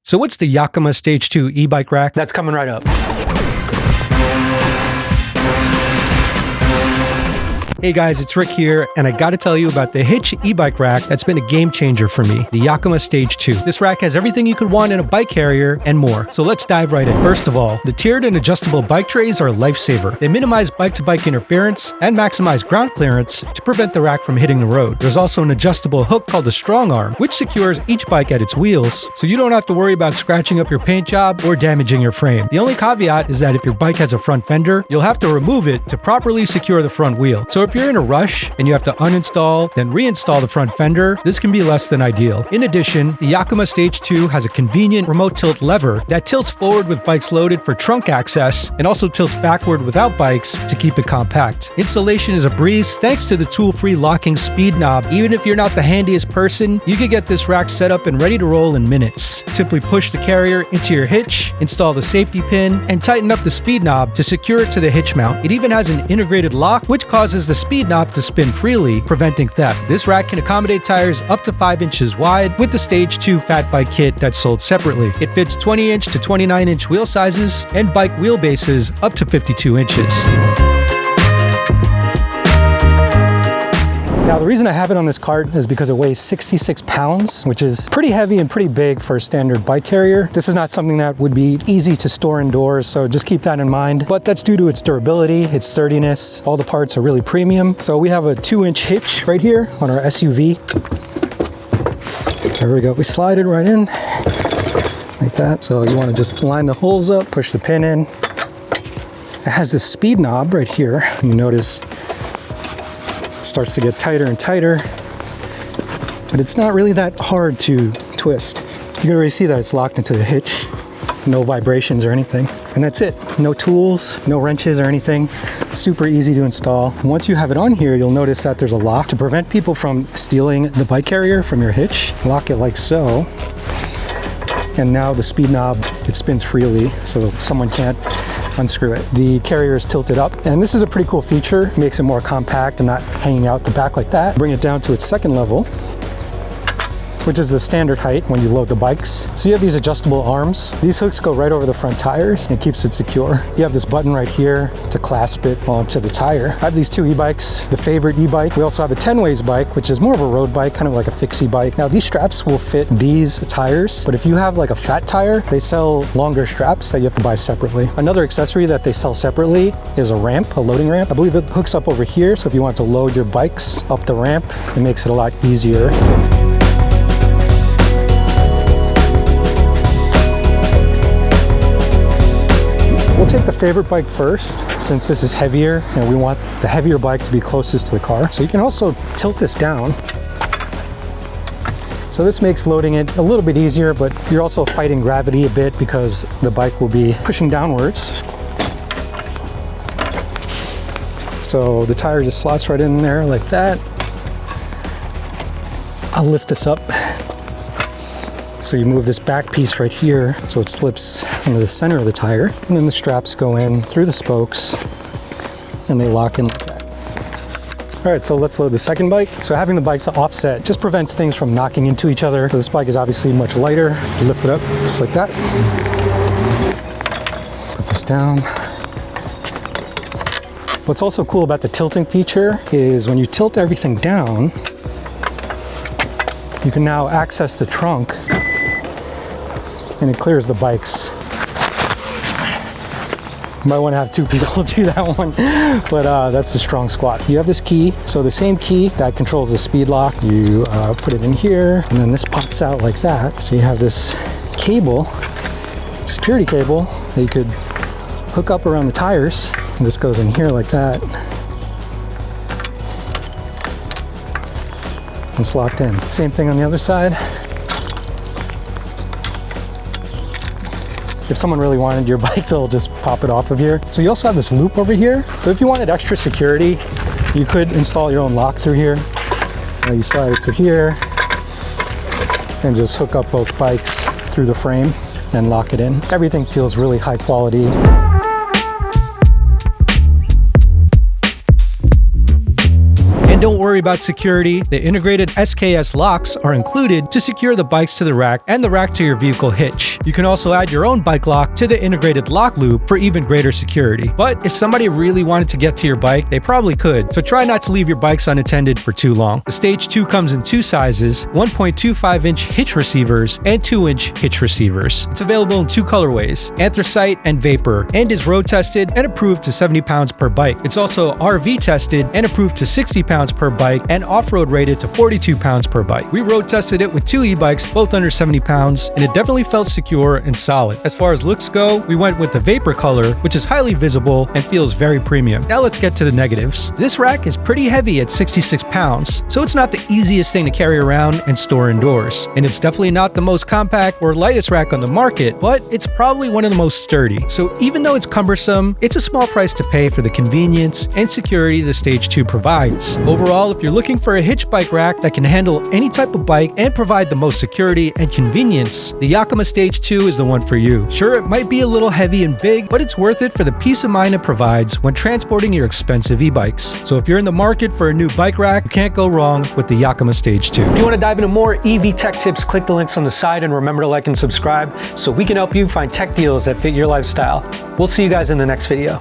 So what's the Yakima StageTwo e-bike rack? That's coming right up. Hey guys, it's Rick here, and I gotta tell you about the Hitch e-bike rack that's been a game changer for me, the Yakima StageTwo. This rack has everything you could want in a bike carrier and more. So let's dive right in. First of all, the tiered and adjustable bike trays are a lifesaver. They minimize bike-to-bike interference and maximize ground clearance to prevent the rack from hitting the road. There's also an adjustable hook called the StrongArm, which secures each bike at its wheels, so you don't have to worry about scratching up your paint job or damaging your frame. The only caveat is that if your bike has a front fender, you'll have to remove it to properly secure the front wheel. So if you're in a rush and you have to uninstall, then reinstall the front fender, this can be less than ideal. In addition, the Yakima StageTwo has a convenient remote tilt lever that tilts forward with bikes loaded for trunk access and also tilts backward without bikes to keep it compact. Installation is a breeze thanks to the tool-free locking speed knob. Even if you're not the handiest person, you can get this rack set up and ready to roll in minutes. Simply push the carrier into your hitch, install the safety pin, and tighten up the speed knob to secure it to the hitch mount. It even has an integrated lock, which causes the speed knob to spin freely, preventing theft. This rack can accommodate tires up to 5 inches wide with the StageTwo fat bike kit that's sold separately. It fits 20-inch to 29-inch wheel sizes and bike wheelbases up to 52 inches. Now, the reason I have it on this cart is because it weighs 66 pounds, which is pretty heavy and pretty big for a standard bike carrier. This is not something that would be easy to store indoors, so just keep that in mind. But that's due to its durability, its sturdiness. All the parts are really premium. So we have a 2-inch hitch right here on our SUV. There we go. We slide it right in like that. So you want to just line the holes up, push the pin in. It has this speed knob right here. You notice starts to get tighter and tighter, but it's not really that hard to twist. You can already see that it's locked into the hitch, no vibrations or anything, and that's it. No tools, no wrenches or anything. Super easy to install. And once you have it on here, you'll notice that there's a lock to prevent people from stealing the bike carrier from your hitch. Lock it like so, and now the speed knob, it spins freely, so someone can't unscrew it. The carrier is tilted up, and this is a pretty cool feature. It makes it more compact and not hanging out the back like that. Bring it down to its second level, which is the standard height when you load the bikes. So you have these adjustable arms. These hooks go right over the front tires and it keeps it secure. You have this button right here to clasp it onto the tire. I have these two e-bikes, the favorite e-bike. We also have a 10-ways bike, which is more of a road bike, kind of like a fixie bike. Now these straps will fit these tires, but if you have like a fat tire, they sell longer straps that you have to buy separately. Another accessory that they sell separately is a ramp, a loading ramp. I believe it hooks up over here, so if you want to load your bikes up the ramp, it makes it a lot easier. We'll take the favorite bike first, since this is heavier and we want the heavier bike to be closest to the car. So you can also tilt this down. So this makes loading it a little bit easier, but you're also fighting gravity a bit because the bike will be pushing downwards. So the tire just slots right in there like that. I'll lift this up. So you move this back piece right here so it slips into the center of the tire, and then the straps go in through the spokes and they lock in like that. All right, so let's load the second bike. So having the bikes offset just prevents things from knocking into each other. So this bike is obviously much lighter. You lift it up just like that. Put this down. What's also cool about the tilting feature is when you tilt everything down, you can now access the trunk and it clears the bikes. You might want to have two people do that one, but that's the strong squat. You have this key, so the same key that controls the speed lock, you put it in here, and then this pops out like that. So you have this cable, security cable, that you could hook up around the tires, and this goes in here like that. It's locked in. Same thing on the other side. If someone really wanted your bike, they'll just pop it off of here. So you also have this loop over here. So if you wanted extra security, you could install your own lock through here. You slide it through here and just hook up both bikes through the frame and lock it in. Everything feels really high quality. And don't worry about security. The integrated SKS locks are included to secure the bikes to the rack and the rack to your vehicle hitch. You can also add your own bike lock to the integrated lock loop for even greater security. But if somebody really wanted to get to your bike, they probably could, so try not to leave your bikes unattended for too long. The Stage 2 comes in two sizes, 1.25-inch hitch receivers and 2-inch hitch receivers. It's available in two colorways, anthracite and vapor, and is road tested and approved to 70 pounds per bike. It's also RV tested and approved to 60 pounds per bike and off-road rated to 42 pounds per bike. We road tested it with two e-bikes, both under 70 pounds, and it definitely felt secure and solid. As far as looks go, we went with the vapor color, which is highly visible and feels very premium. Now let's get to the negatives. This rack is pretty heavy at 66 pounds, so it's not the easiest thing to carry around and store indoors. And it's definitely not the most compact or lightest rack on the market, but it's probably one of the most sturdy. So even though it's cumbersome, it's a small price to pay for the convenience and security the Stage 2 provides. Overall, if you're looking for a hitch bike rack that can handle any type of bike and provide the most security and convenience, the Yakima Stage 2 is the one for you. Sure, it might be a little heavy and big, but it's worth it for the peace of mind it provides when transporting your expensive e-bikes. So if you're in the market for a new bike rack, you can't go wrong with the Yakima Stage 2. If you want to dive into more EV tech tips, click the links on the side and remember to like and subscribe so we can help you find tech deals that fit your lifestyle. We'll see you guys in the next video.